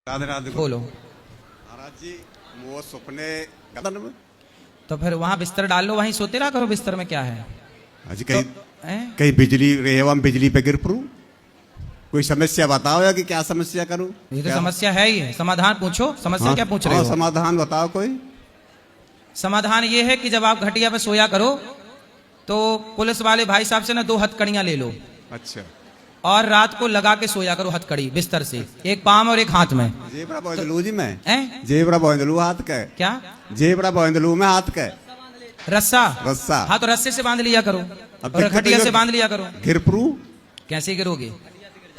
राधे राधे बोलो। महाराज जी वो सपने गदन में तो फिर वहां बिस्तर डाल लो, वहीं सोते रहा करो। बिस्तर में क्या है? अजी कहीं हैं? कहीं बिजली रेहवा में बिजली पे गिर पड़ू। कोई समस्या बताओ या कि क्या समस्या करूं? ये तो क्या? समस्या है ही है। समाधान पूछो। समस्या हाँ, क्या पूछ रहे हाँ, हो? समाधान बताओ कोई। समाधान ये है कि जब आप घटिया पे सोया करो तो पुलिस वाले भाई साहब से ना 2 हथकड़ियां ले लो अच्छा और रात को लगा के सोया करो हथकड़ी बिस्तर से, एक पाम और एक हाथ में। जेबरा बोंदलू जी मैं हैं? जेबरा बोंदलू हाथ का क्या? जेबरा बोंदलू में हाथ का रस्सा? रस्सा। हाँ तो रस्से से बांध लिया करो अब और दिक्कत घटिया ये- से बांध लिया करो। गिर पड़ू कैसे गिरोगे?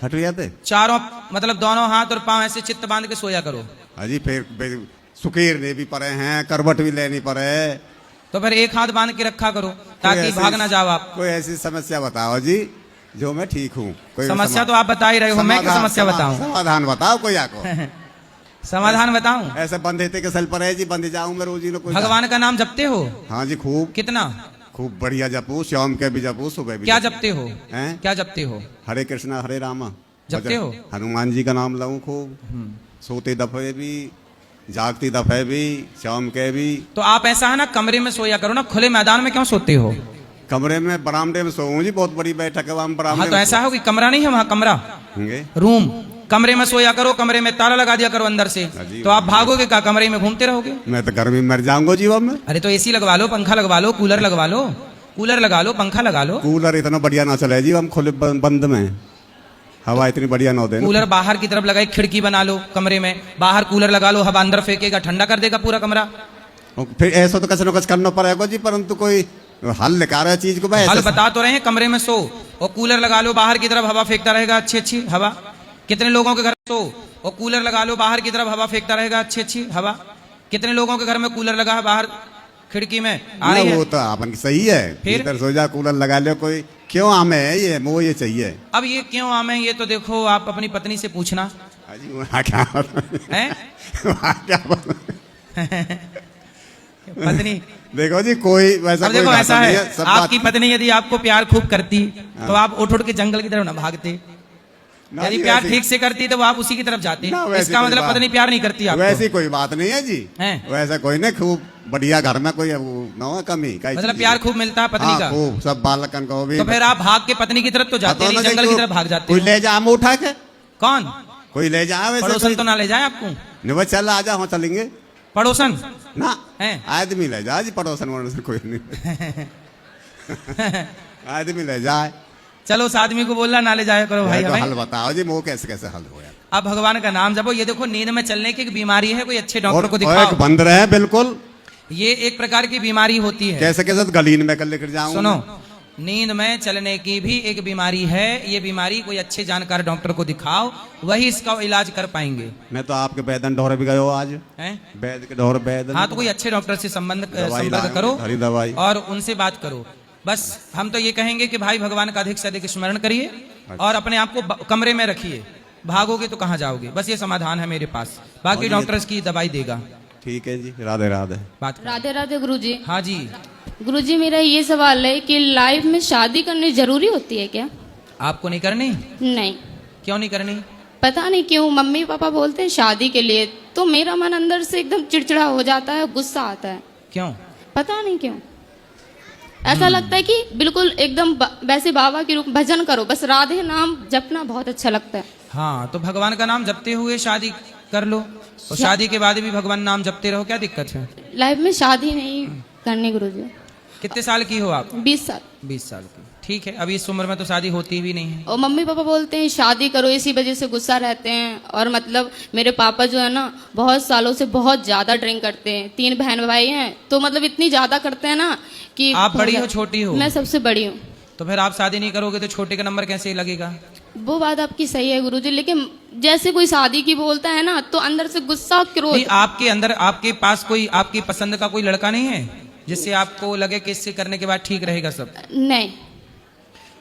खटिया थे चारों मतलब दोनों हाथ और पांव ऐसे चित्त बांध के सोया करो। अजी फिर सुकेरने भी पड़े हैं, करवट भी लेनी पड़े। तो फिर एक हाथ बांध के रखा करो ताकि कोई ऐसी- भाग ना जाओ आप। कोई ऐसी समस्या बताओ जी जो मैं ठीक हूँ। कोई समस्या तो आप बता ही रहे हो, मैं क्या समस्या बताऊं? समाधान बताओ कोई आको। समाधान बताऊं? ऐसे बंधे थे के सल पर है जी, बंधे जाऊं मैं रोजी न कोई। भगवान का नाम जपते हो? हाँ जी खूब कितना? खूब बढ़िया जपू, शाम के भी जपू, सुबह भी क्या जपू। जपते हो? हैं? क्या जपते हो? हरे कृष्णा हरे रामा जपते हो? हनुमान जी का नाम लाऊं खूब। सोते दफे भी, जागती दफे भी, शाम के भी। तो आप ऐसा है ना, कमरे में सोया करो ना, खुले मैदान में क्यों सोते हो? कमरे में बरामदे में सोऊं जी, बहुत बड़ी बैठक है वहाँ बरामदे हाँ तो में ऐसा हो कि कमरा नहीं है वहाँ, कमरा होंगे। रूम, कमरे में सोया करो, कमरे में ताला लगा दिया करो अंदर से। जी, तो आप भागोगे क्या? कमरे में घूमते रहोगे। मैं तो गर्मी में मर जाऊंगा जीवन में। अरे तो एसी लगवा लो, पंखा लगवा लो, कूलर लगवा लो, कूलर लगा लो, पंखा लगा लो। कूलर इतना बढ़िया ना चले जी, हम खुले बंद में हवा इतनी बढ़िया ना दे। कूलर बाहर की तरफ लगाए, खिड़की बना लो कमरे में, बाहर कूलर लगा लो, हवा अंदर फेंकेगा, ठंडा कर देगा पूरा कमरा। फिर ऐसा तो कच न कच करना पड़ेगा जी, परंतु कोई हल निकाल रहा चीज को। भाई हल ऐसे- बता तो रहे हैं, कमरे में सो और कूलर लगा लो, बाहर की तरफ हवा फेंकता रहेगा अच्छी अच्छी हवा। कितने लोगों के घर सो और कूलर लगा लो, बाहर की तरफ हवा फेंकता रहेगा अच्छी अच्छी हवा। कितने लोगों के घर में कूलर लगा है बाहर खिड़की में आ ना रही है? वो तो अपन की सही है। फिर? इधर सो जा, कूलर लगा लो, कोई क्यों आमे है ये वो ये चाहिए। अब ये क्यों आमे, ये तो देखो आप अपनी पत्नी से पूछना अजी वहाँ क्या है। वहाँ क्या पत्नी देखो जी, कोई वैसा अब कोई देखो बात ऐसा नहीं है, सब आपकी बात- पत्नी यदि आपको प्यार खूब करती तो आप उठ उठ के जंगल की तरफ ना भागते। ना यदि जी, प्यार वैसी- ठीक से करती तो वो आप उसी की तरफ जाते। ना, वैसी इसका कोई मतलब बात- पत्नी प्यार नहीं करती आपको। वैसी कोई बात नहीं है जी। हैं? वैसा कोई नहीं, खूब बढ़िया घर में कोई ना हो कमी काई मतलब चीज़ प्यार की। खूब मिलता है पत्नी हाँ, का। खूब सब बालकन को भी। तो फिर आप भाग के पत्नी की तरफ तो जाते नहीं, जंगल की तरफ भाग जाते कोई हो। ले जा हम उठा के, कौन? कोई ले जा वैसे पड़ोसन कोई- तो ना ले जाए आपको? नहीं बस चल आजा, हम चलेंगे पड़ोसन ना। हैं? आदमी ले जा जी, पड़ोसन वड़ोसन कोई नहीं। आदमी ले जाए। चलो उस आदमी को बोलना ना ले जाया करो भाई तो हमें। हल बताओ जी, वो कैसे कैसे हल हो यार। अब भगवान का नाम जपो। ये देखो नींद में चलने की एक बीमारी है, कोई अच्छे और डॉक्टर को और एक दिखाओ। बंद रहे बिल्कुल। ये एक प्रकार की बीमारी होती है। कैसे कैसे गलीन में कर लेकर जाऊं। सुनो, नींद में चलने की भी एक बीमारी है। ये बीमारी कोई अच्छे जानकार डॉक्टर को दिखाओ, वही इसका इलाज कर पाएंगे। मैं तो आपके बैदन ढोरे भी गयो आज, हैं? बैद के ढोर बैदन। हाँ तो कोई अच्छे डॉक्टर से दवाई संपर्क लाए, करो हरी दवाई। और उनसे बात करो। बस हम तो ये कहेंगे कि भाई भगवान का अधिक से अधिक स्मरण करिए और अपने आप को कमरे में रखिए। भागोगे तो कहाँ जाओगे? बस ये समाधान है मेरे पास, बाकी डॉक्टर की दवाई देगा। ठीक है जी, राधे राधे। बात करो। राधे राधे गुरुजी। हाँ जी। गुरुजी मेरा ये सवाल है कि लाइफ में शादी करनी जरूरी होती है क्या? आपको नहीं करनी? नहीं, क्यों नहीं करनी? पता नहीं क्यों मम्मी पापा बोलते हैं शादी के लिए, तो मेरा मन अंदर से एकदम चिड़चिड़ा हो जाता है, गुस्सा आता है। क्यों? पता नहीं क्यों ऐसा लगता है कि बिल्कुल एकदम वैसे बाबा के रूप भजन करो, बस राधे नाम जपना बहुत अच्छा लगता है। हाँ तो भगवान का नाम जपते हुए शादी कर लो और शादी के बाद भी भगवान नाम जपते रहो, क्या दिक्कत है? लाइफ में शादी नहीं करनी गुरुजी। कितने साल की हो आप? 20 साल। 20 साल की, ठीक है। अभी इस उम्र में तो शादी होती भी नहीं है। और मम्मी पापा बोलते हैं शादी करो, इसी वजह से गुस्सा रहते हैं। और मतलब मेरे पापा जो है ना बहुत सालों से बहुत ज्यादा ड्रिंक करते हैं। 3 बहन भाई हैं, तो मतलब इतनी ज्यादा करते हैं ना कि आप बड़ी हो छोटी हो? मैं सबसे बड़ी हूँ। तो फिर आप शादी नहीं करोगे तो छोटे का नंबर कैसे लगेगा? वो बात आपकी सही है गुरुजी, लेकिन जैसे कोई शादी की बोलता है ना तो अंदर से गुस्सा क्रोध। नहीं, आपके अंदर आपके पास कोई आपकी पसंद का कोई लड़का नहीं है जिससे आपको लगे कि इससे करने के बाद ठीक रहेगा सब? नहीं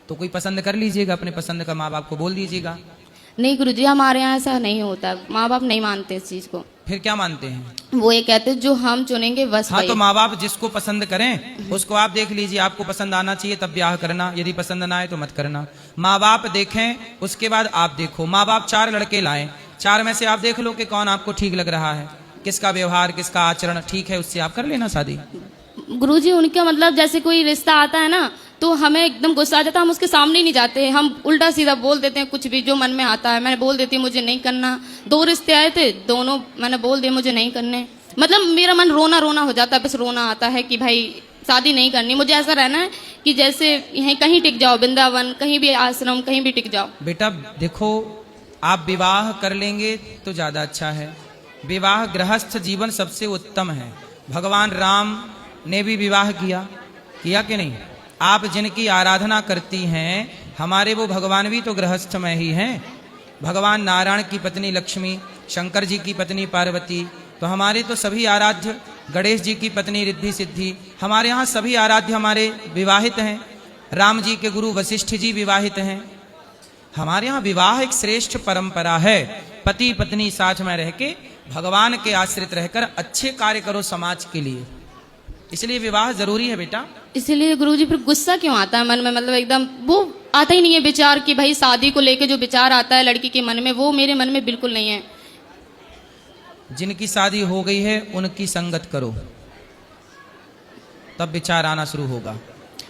तो कोई पसंद कर लीजिएगा, अपने पसंद का माँ बाप को बोल दीजिएगा। नहीं गुरुजी, हमारे यहाँ ऐसा नहीं होता, माँ बाप नहीं मानते इस चीज को। फिर क्या मानते हैं? वो ये कहते हैं जो हम चुनेंगे बस हाँ वही। तो माँ बाप जिसको पसंद करें उसको आप देख लीजिए, आपको पसंद आना चाहिए तब ब्याह करना, यदि पसंद ना आए तो मत करना। माँ बाप देखें उसके बाद आप देखो। माँ बाप 4 लड़के लाएं चार में से आप देख लो कि कौन आपको ठीक लग रहा है, किसका व्यवहार किसका आचरण ठीक है, उससे आप कर लेना शादी। गुरुजी उनका मतलब जैसे कोई रिश्ता आता है ना तो हमें एकदम गुस्सा आ जाता है, हम उसके सामने नहीं जाते, हम उल्टा सीधा बोल देते हैं, कुछ भी जो मन में आता है मैं बोल देती हूँ मुझे नहीं करना। 2 रिश्ते आए थे, दोनों मैंने बोल दिए मुझे नहीं करने। मतलब मेरा मन रोना रोना हो जाता है, बस रोना आता है कि भाई शादी नहीं करनी, मुझे ऐसा रहना है कि जैसे यहीं कहीं टिक जाओ, वृंदावन कहीं भी आश्रम कहीं भी टिक जाओ। बेटा देखो, आप विवाह कर लेंगे तो ज्यादा अच्छा है। विवाह गृहस्थ जीवन सबसे उत्तम है। भगवान राम ने भी विवाह किया कि नहीं? आप जिनकी आराधना करती हैं, हमारे वो भगवान भी तो गृहस्थ में ही हैं। भगवान नारायण की पत्नी लक्ष्मी, शंकर जी की पत्नी पार्वती, तो हमारे तो सभी आराध्य, गणेश जी की पत्नी रिद्धि सिद्धि, हमारे यहाँ सभी आराध्य हमारे विवाहित हैं। राम जी के गुरु वशिष्ठ जी विवाहित हैं। हमारे यहाँ विवाह एक श्रेष्ठ परंपरा है। पति पत्नी साथ में रह के भगवान के आश्रित रहकर अच्छे कार्य करो समाज के लिए, इसलिए विवाह जरूरी है बेटा। इसीलिए गुरुजी फिर गुस्सा क्यों आता है मन में, मतलब एकदम वो आता ही नहीं है विचार कि भाई शादी को लेके जो विचार आता है लड़की के मन में, वो मेरे मन में बिल्कुल नहीं है। जिनकी शादी हो गई है उनकी संगत करो, तब विचार आना शुरू होगा।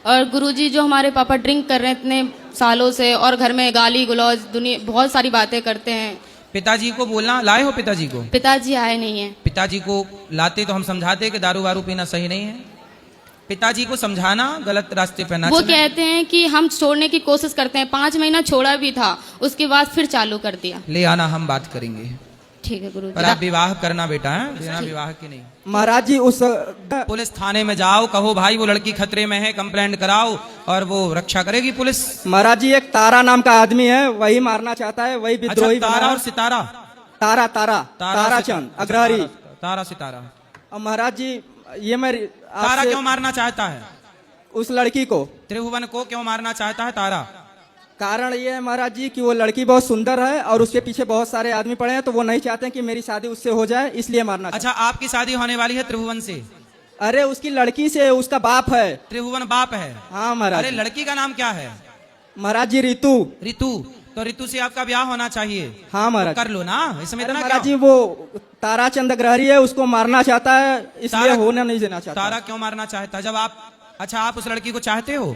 और गुरुजी जो हमारे पापा ड्रिंक कर रहे हैं इतने सालों से और घर में गाली गलौज दुनिया बहुत सारी बातें करते हैं। पिताजी को बोलना, लाए हो पिताजी को? पिताजी आए नहीं है। पिताजी को लाते तो हम समझाते कि दारू वारू पीना सही नहीं है। पिताजी को समझाना गलत रास्ते पे ना वो चले। कहते हैं कि हम छोड़ने की कोशिश करते हैं, 5 महीना छोड़ा भी था, उसके बाद फिर चालू कर दिया। ले आना, हम बात करेंगे। ठीक है गुरुजी। पर आप विवाह करना बेटा है, बिना विवाह के नहीं। महाराज जी उस पुलिस थाने में जाओ, कहो भाई वो लड़की खतरे में है, कंप्लेंट कराओ और वो रक्षा करेगी पुलिस। महाराज जी एक तारा नाम का आदमी है, वही मारना चाहता है, वही अच्छा, विद्रोही तारा और सितारा, तारा तारा ताराचंद अग्रहरी। तारा सितारा। और महाराज जी ये मैं तारा क्यों मारना चाहता है? उस लड़की को, त्रिभुवन को क्यों मारना चाहता है तारा? कारण ये है महाराज जी कि वो लड़की बहुत सुंदर है और उसके पीछे बहुत सारे आदमी पड़े हैं, तो वो नहीं चाहते हैं कि मेरी शादी उससे हो जाए, इसलिए मारना। अच्छा, आपकी शादी होने वाली है त्रिभुवन से? अरे उसकी लड़की से, उसका बाप है। त्रिभुवन बाप है? हाँ महाराज। अरे लड़की का नाम क्या है? महाराज जी ऋतु। ऋतु, तो ऋतु से आपका ब्याह होना चाहिए। हाँ महाराज। तो कर लो ना, इसमें इतना महाराज जी क्या? वो ताराचंद अग्रहरी है, उसको मारना चाहता है, इसलिए तारा- होने नहीं देना चाहता। तारा क्यों मारना चाहता है? जब आप, अच्छा आप उस लड़की को चाहते हो?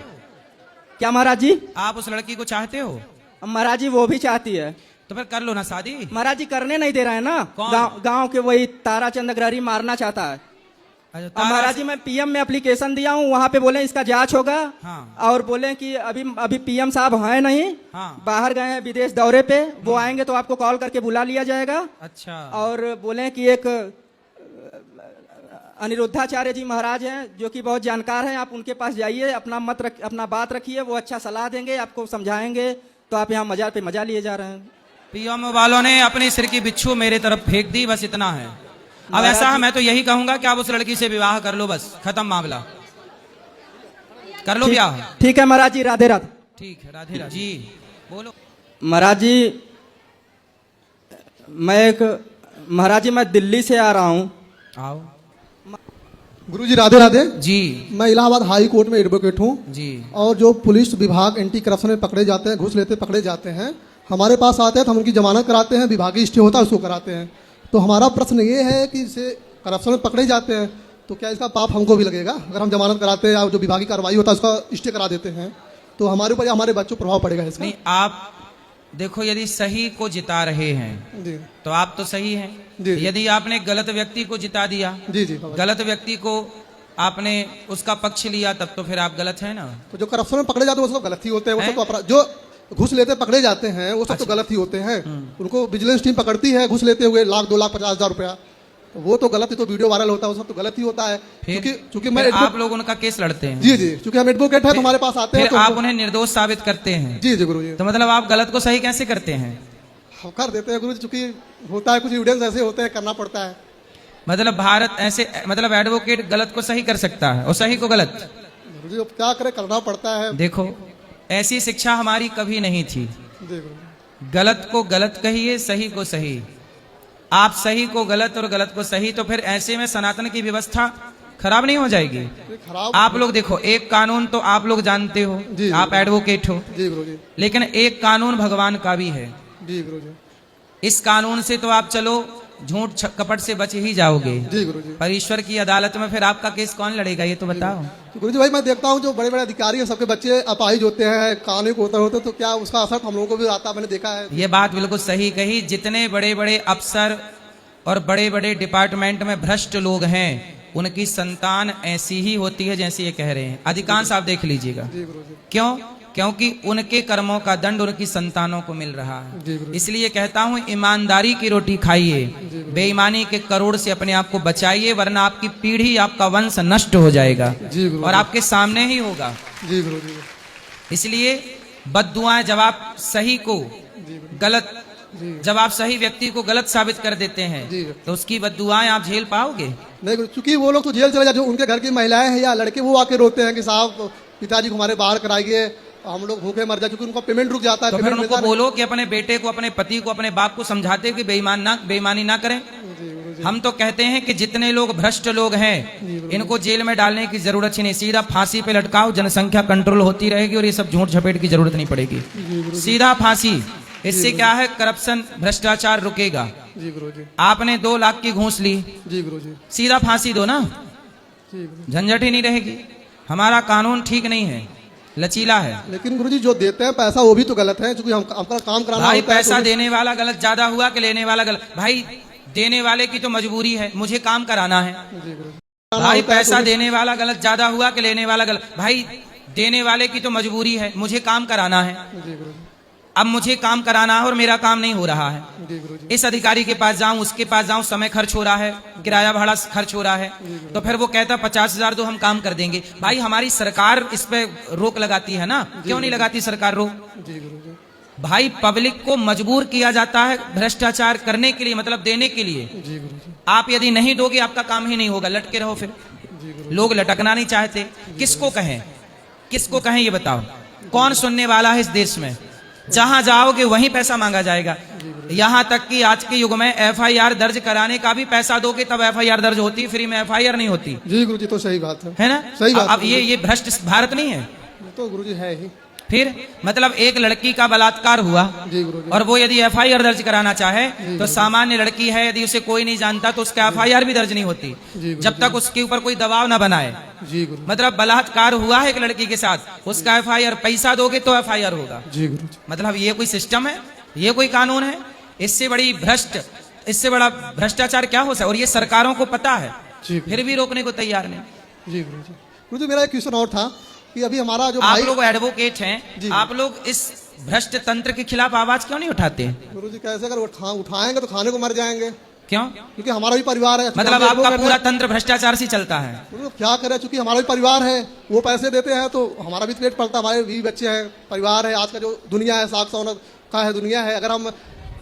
क्या महाराज जी? आप उस लड़की को चाहते हो? महाराज जी वो भी चाहती है। तो फिर कर लो ना शादी। महाराज जी करने नहीं दे रहे हैं ना। कौन? गांव के वही ताराचंद अग्रहरी मारना चाहता है। अच्छा, अब तारा महाराज जी मैं पीएम में एप्लीकेशन दिया हूँ, वहाँ पे बोले इसका जांच होगा। हाँ। और बोले कि अभी पीएम साहब हैं नहीं, हाँ। बाहर गए हैं विदेश दौरे पे, वो आएंगे तो आपको कॉल करके बुला लिया जाएगा। अच्छा, और बोले कि एक अनिरुद्धाचार्य जी महाराज हैं जो कि बहुत जानकार हैं, आप उनके पास जाइए, अपना बात रखिए, वो अच्छा सलाह देंगे, आपको समझाएंगे। तो आप यहाँ मजा पे मजा लिए जा रहे हैं। पीएम वालों ने अपने सिर की बिच्छू मेरे तरफ फेंक दी, बस इतना है। अब ऐसा है, मैं तो यही कहूंगा कि आप उस लड़की से विवाह कर लो, बस खत्म मामला, कर लो ब्याह। ठीक है महाराज जी, राधे राधे। ठीक है, राधे राधे जी। बोलो महाराज जी मैं दिल्ली से आ रहा हूँ। आओ गुरुजी राधे राधे जी। मैं इलाहाबाद हाई कोर्ट में एडवोकेट हूँ जी। और जो पुलिस विभाग एंटी करप्शन में पकड़े जाते हैं, घूस लेते पकड़े जाते हैं, हमारे पास आते हैं तो हम उनकी जमानत कराते हैं, विभागीय स्टे होता है उसको कराते हैं। तो हमारा प्रश्न ये है कि इसे करप्शन में पकड़े जाते हैं तो क्या इसका पाप हमको भी लगेगा? अगर हम जमानत कराते हैं या जो विभागीय कार्रवाई होता है उसका स्टे करा देते हैं तो हमारे ऊपर या हमारे बच्चों पर प्रभाव पड़ेगा इसका? नहीं, आप देखो, यदि सही को जिता रहे हैं जी तो आप तो सही हैं। जी, जी। यदि आपने गलत व्यक्ति को जिता दिया, जी जी बाबा। गलत व्यक्ति को आपने उसका पक्ष लिया, तब तो फिर आप गलत हैं ना। तो जो करप्शन में पकड़े जाते हैं वो सब गलत ही होते हैं, वो हैं? सब तो अपराध। जो घूस लेते पकड़े जाते हैं वो सब तो गलत ही होते हैं। उनको विजिलेंस टीम पकड़ती है घूस लेते हुए 1,00,000 2,50,000 रुपया, तो वो तो गलत ही, तो वीडियो वायरल होता है, वो सब तो गलत ही होता है। क्योंकि मैं आप लोग उनका केस लड़ते हैं। जी जी, क्योंकि हम एडवोकेट है तो हमारे पास आते हैं फिर तो आप उन्हें निर्दोष साबित करते हैं। जी जी गुरु जी, तो मतलब आप गलत को सही कैसे करते हैं? हम कर देते हैं गुरु जी, चूंकि होता है कुछ एविडेंस ऐसे होते हैं, करना पड़ता है। मतलब भारत ऐसे, मतलब एडवोकेट गलत को सही कर सकता है और सही को गलत? गुरु जी अब क्या करे, करना पड़ता है। देखो, ऐसी शिक्षा हमारी कभी नहीं थी। जी गुरु जी। गलत को गलत कहिए, सही को सही। आप सही को गलत और गलत को सही, तो फिर ऐसे में सनातन की व्यवस्था खराब नहीं हो जाएगी? खराब। आप लोग देखो, एक कानून तो आप लोग जानते हो, जी, आप एडवोकेट हो, जी गुरु जी। लेकिन एक कानून भगवान का भी है। जी गुरु जी। इस कानून से तो आप चलो झूठ कपट से बच ही जाओगे, जी गुरुजी। पर ईश्वर की अदालत में फिर आपका केस कौन लड़ेगा, ये तो बताओ। गुरुजी भाई मैं देखता हूँ जो बड़े बड़े अधिकारी हैं सबके बच्चे अपाहिज होते हैं, कानूनी कोतर होते हैं, तो क्या उसका असर हम लोगों को भी आता है? मैंने देखा है। ये बात बिल्कुल सही कही। जितने बड़े बड़े अफसर और बड़े बड़े डिपार्टमेंट में भ्रष्ट लोग हैं, उनकी संतान ऐसी ही होती है जैसे ये कह रहे हैं। अधिकांश आप देख लीजिएगा। क्यों? क्योंकि उनके कर्मों का दंड उनकी संतानों को मिल रहा है। इसलिए कहता हूं ईमानदारी की रोटी खाइए, बेईमानी के करोड़ से अपने आप को बचाइए, वरना आपकी पीढ़ी, आपका वंश नष्ट हो जाएगा और आपके सामने ही होगा। जी गुरुजी। इसलिए बद्दुआएं जब आप सही को गलत, जब आप सही व्यक्ति को गलत साबित कर देते हैं तो उसकी बद्दुआएं आप झेल पाओगे नहीं, क्योंकि वो लोग तो जेल चले जाते, जो उनके घर की महिलाएं हैं या लड़के वो आके रोते हैं कि साहब पिताजी को हमारे बाहर कराइए, हम लोग भूखे मर जाए, क्योंकि उनका पेमेंट रुक जाता है। तो फिर उनको बोलो कि अपने बेटे को, अपने पति को, अपने बाप को समझाते कि बेईमानी ना करें। हम तो कहते हैं कि जितने लोग भ्रष्ट लोग हैं इनको जेल में डालने की जरूरत ही नहीं, सीधा फांसी पे लटकाओ, जनसंख्या कंट्रोल होती रहेगी और ये सब झूठ झपेट की जरूरत नहीं पड़ेगी। सीधा फांसी। इससे क्या है, करप्शन, भ्रष्टाचार रुकेगा। जी गुरुजी। आपने 2 लाख की घूस ली, जी गुरुजी। सीधा फांसी दो ना, झंझट ही नहीं रहेगी। हमारा कानून ठीक नहीं है, लचीला है। लेकिन गुरुजी जो देते हैं पैसा वो भी तो गलत है, क्योंकि हमका काम कराना भाई होता है। पैसा देने वाला गलत ज्यादा हुआ कि लेने वाला गलत? भाई देने वाले की तो मजबूरी है, मुझे काम कराना है। भाई पैसा देने वाला गलत ज्यादा हुआ कि लेने वाला गलत? भाई देने वाले की तो मजबूरी है, मुझे काम कराना है। अब मुझे काम कराना है और मेरा काम नहीं हो रहा है। इस अधिकारी के पास जाऊं, उसके पास जाऊं, समय खर्च हो रहा है, किराया भाड़ा खर्च हो रहा है, तो फिर वो कहता 50,000 दो, हम काम कर देंगे। भाई हमारी सरकार इस पे रोक लगाती है ना, क्यों नहीं लगाती सरकार रोक? भाई पब्लिक को मजबूर किया जाता है भ्रष्टाचार करने के लिए, मतलब देने के लिए। आप यदि नहीं दोगे आपका काम ही नहीं होगा, लटके रहो। फिर लोग लटकना नहीं चाहते। किसको कहें, किसको कहें ये बताओ? कौन सुनने वाला है इस देश में? जहां जाओगे वहीं पैसा मांगा जाएगा। यहां तक कि आज के युग में FIR दर्ज कराने का भी पैसा दोगे तब FIR दर्ज होती है, फ्री में FIR नहीं होती। जी गुरुजी, तो सही बात है ना? सही बात। अब ये भ्रष्ट भारत नहीं है तो गुरुजी है ही। फिर मतलब एक लड़की का बलात्कार हुआ और वो यदि FIR दर्ज कराना चाहे तो सामान्य लड़की है, यदि उसे कोई नहीं जानता तो उसका FIR भी दर्ज नहीं होती जब तक उसके ऊपर कोई दबाव ना बनाए। मतलब बलात्कार हुआ है एक लड़की के साथ, उसका FIR, पैसा दोगे तो FIR होगा। मतलब ये कोई सिस्टम है? ये कोई कानून है? इससे इससे बड़ा भ्रष्टाचार क्या हो सकता है? और ये सरकारों को पता है, फिर भी रोकने को तैयार नहीं। जी गुरुजी, मेरा एक क्वेश्चन और था कि अभी हमारा जो आप लोग एडवोकेट हैं, आप लोग इस भ्रष्ट तंत्र के खिलाफ आवाज क्यों नहीं उठाते? गुरुजी कैसे, अगर उठाएंगे तो खाने को मर जाएंगे। क्यों? क्योंकि हमारा भी परिवार है। मतलब आपका पूरा तंत्र भ्रष्टाचार से चलता है। क्या करें, चूंकि हमारा भी परिवार है, वो पैसे देते हैं तो हमारा भी पेट पलता, हमारे भी बच्चे हैं, परिवार है। आज का जो दुनिया है, साग सौनक का है दुनिया है। अगर हम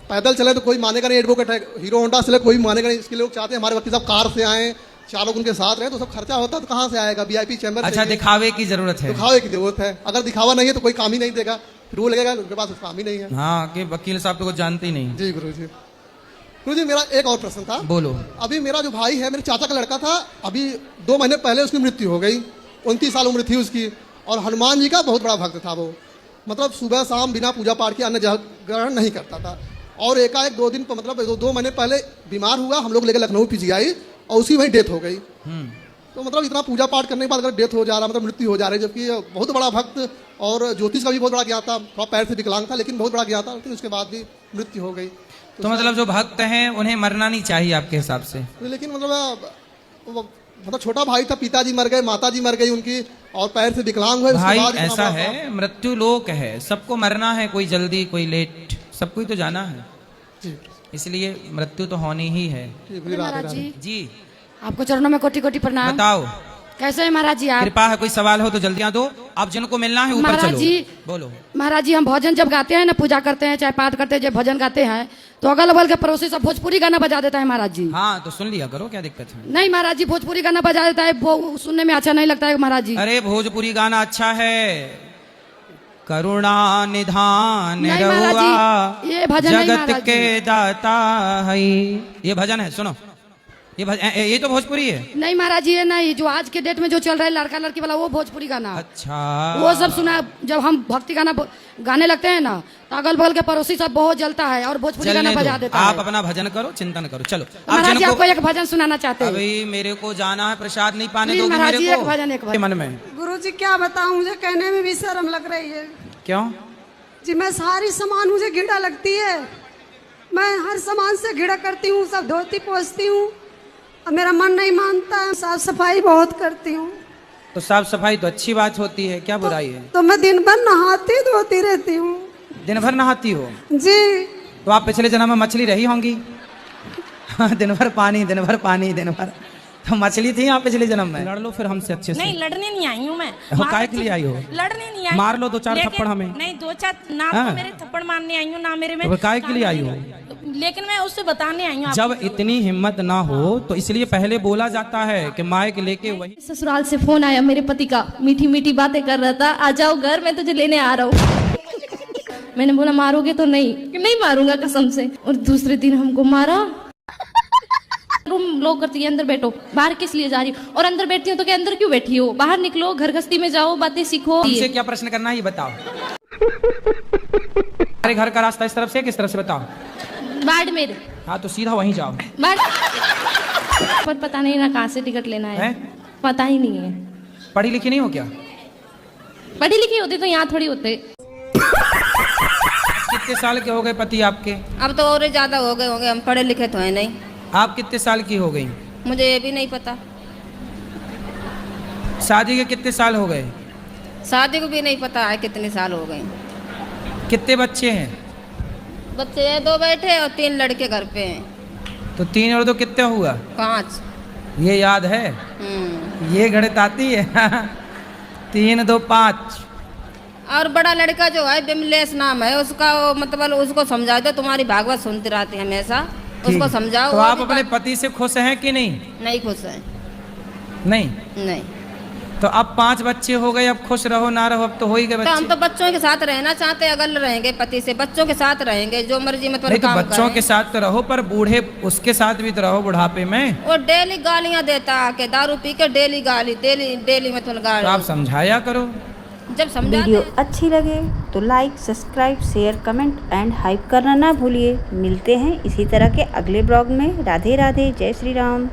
पैदल चले तो कोई मानेगा नहीं, एडवोकेट है, हीरो होंडा से कोई मानेगा नहीं। इसके लोग चाहते हैं हमारे वकील साहब कार से आए, 4 लोग उनके साथ रहे, तो सब खर्चा होता है तो कहाँ से आएगा? VIP chamber. अच्छा, दिखावे की जरूरत है। दिखावे की जरूरत है। अगर दिखावा नहीं है तो कोई काम ही नहीं देगा, फिर वो लगेगा उनके पास काम ही नहीं है। हाँ, कि वकील साहब तो कुछ जानते ही नहीं। जी गुरुजी, मेरा एक और प्रश्न था। बोलो। अभी मेरा जो भाई है, मेरे चाचा का लड़का था, अभी 2 महीने पहले उसकी मृत्यु हो गई। 29 साल उम्र थी उसकी, और हनुमान जी का बहुत बड़ा भक्त था वो। मतलब सुबह शाम बिना पूजा पाठ के अन्न जल ग्रहण नहीं करता था। और एकाएक 2 दिन, मतलब 2 महीने पहले बीमार हुआ, हम लोग लेकर लखनऊ PGI, और उसी वहीं डेथ हो गई। तो मतलब इतना पूजा पाठ करने के बाद अगर डेथ हो जा रहा, मतलब मृत्यु हो जा रही, जबकि बहुत बड़ा भक्त और ज्योतिष का भी बहुत बड़ा ज्ञान था, थोड़ा पैर से विकलांग था लेकिन बहुत बड़ा ज्ञान था, लेकिन उसके बाद भी मृत्यु हो गई। तो मतलब जो भक्त हैं उन्हें मरना नहीं चाहिए आपके हिसाब से? लेकिन मतलब छोटा भाई था, पिताजी मर गए, माताजी मर गई उनकी, और पैर से विकलांग हुए। भाई ऐसा है, मृत्यु लोक है, सबको मरना है, कोई जल्दी कोई लेट, सबको ही तो जाना है। इसलिए मृत्यु तो होनी ही है। महाराज जी, आपको चरणों में कोटि कोटि प्रणाम। बताओ कैसे है महाराज जी आप? कृपा है, कोई सवाल हो तो जल्दी आ दो। आप जिनको मिलना है ऊपर महाराज चलो। जी, बोलो। महाराज जी, हम भोजन जब गाते हैं ना, पूजा करते हैं चाहे पाठ करते हैं, जब भजन गाते हैं तो अगल बगल के पड़ोसी सब भोजपुरी गाना बजा देता है महाराज जी। हाँ, तो सुन लिया करो, क्या दिक्कत है? नहीं महाराज जी, भोजपुरी गाना बजा देता है, वो सुनने में अच्छा नहीं लगता है महाराज जी। अरे भोजपुरी गाना अच्छा है, करुणा निधान नहीं महाराज जी, ये भजन नहीं जगत महाराज के जी। दाता है, ये भजन है, सुनो। ये तो भोजपुरी है। नहीं महाराज ये नहीं, जो आज के डेट में जो चल रहा है लड़का लड़की वाला वो भोजपुरी गाना। अच्छा वो सब सुना। जब हम भक्ति गाना गाने लगते हैं ना तो अगल बगल के पड़ोसी सब बहुत जलता है और भोजपुरी गाना चलने दो, बजा देता आप है। अपना भजन करो, चिंतन करो। चलो महाराज जी आपको एक भजन सुनाना चाहते हैं। अभी मेरे को जाना है, प्रसाद नहीं पाने प्लीज दोगे महाराज जी मेरे एक को भजन, एक भजन। मन में गुरु जी क्या बताऊं, मुझे कहने में भी शर्म लग रही है क्यों? जी मैं सारी सामान मुझे घिड़ा लगती है, मैं हर सामान से घिड़ा करती हूँ, सब धोती पोंछती हूँ और मेरा मन नहीं मानता है। साफ सफाई बहुत करती हूँ। तो साफ सफाई तो अच्छी बात होती है, क्या बुराई है? तो मैं दिन भर नहाती धोती रहती हूँ। दिन भर नहाती हो? जी तो आप पिछले जन्म में मछली रही होंगी। दिन भर पानी, दिन भर पानी, दिन भर तो मछली थी आप पिछले जन्म में। लड़ लो फिर हमसे अच्छे से। नहीं लड़ने नहीं आई हूँ मैं। काय के लिए आई हो? लड़ने नहीं आई। मार लो दो चार लेकिन- थप्पड़ हमें। नहीं दो चार ना हाँ। तो मेरे थप्पड़ मारने आई हूँ ना मेरे में। तो काय के लिए आई हो? लेकिन मैं उससे बताने आई हूँ। जब इतनी हिम्मत ना हो तो इसलिए पहले बोला जाता है कि माइक लेके वही। ससुराल से फोन आया मेरे पति का, मीठी मीठी बातें कर रहा था, आ जाओ घर, मैं तुझे लेने आ रहा हूँ। मैंने बोला मारोगे तो नहीं, कि नहीं मारूंगा कसम से। और दूसरे दिन हमको मारा। रूम लॉक करती है, अंदर बैठो। बाहर किस लिए जा रही हो? और अंदर बैठती हो तो क्या अंदर क्यों बैठी हो? बाहर निकलो, घर गस्ती में जाओ, बातें सीखो। हमसे क्या प्रश्न करना है ये बताओ। हमारे घर का रास्ता इस तरफ से किस तरफ से बताओ? बाड़मेर। हाँ तो सीधा वहीं जाओ। पर पता नहीं ना कहाँ से टिकट लेना है, पता ही नहीं है। पढ़ी लिखी नहीं हो क्या? पढ़ी लिखी होती तो यहाँ थोड़ी होते। कितने साल के हो गए पति आपके? अब तो और ज्यादा हो गए होंगे, हम पढ़े लिखे तो है नहीं। आप कितने साल की हो गई? मुझे ये भी नहीं पता। शादी के कितने साल हो गए? शादी को भी नहीं पता है कितने साल हो गए। कितने बच्चे हैं? बच्चे हैं 2 बैठे और 3 लड़के घर पे हैं। तो 3 और 2 कितने हुआ? 5। ये याद है? ये गणित आती है? 3 2 5। और बड़ा लड़का जो है बिमलेश नाम है उसका, वो मतलब उसको समझा दो, तुम्हारी भागवत सुनती रहती है हमेशा, उसको समझाओ। तो वो आप भी अपने पति से खुश हैं कि नहीं? नहीं खुश है। नहीं। नहीं तो अब 5 बच्चे हो गए, अब खुश रहो ना रहो, अब तो हो ही गए तो हम बच्चे। तो बच्चों के साथ रहना चाहते, अगल रहेंगे पति से, बच्चों के साथ रहेंगे, जो मर्जी मतलब नहीं तो काम बच्चों करें। के साथ तो रहो, पर बूढ़े उसके साथ भी तो रहो बुढ़ापे में। वो डेली गालियां देता के, दारू पी के डेली गाली, डेली मतलब तो आप गाली। समझाया करो। जब समझा वीडियो अच्छी लगे तो like, subscribe, share, comment and hype करना ना भूलिए। मिलते हैं इसी तरह के अगले ब्लॉग में। राधे राधे, जय श्री राम।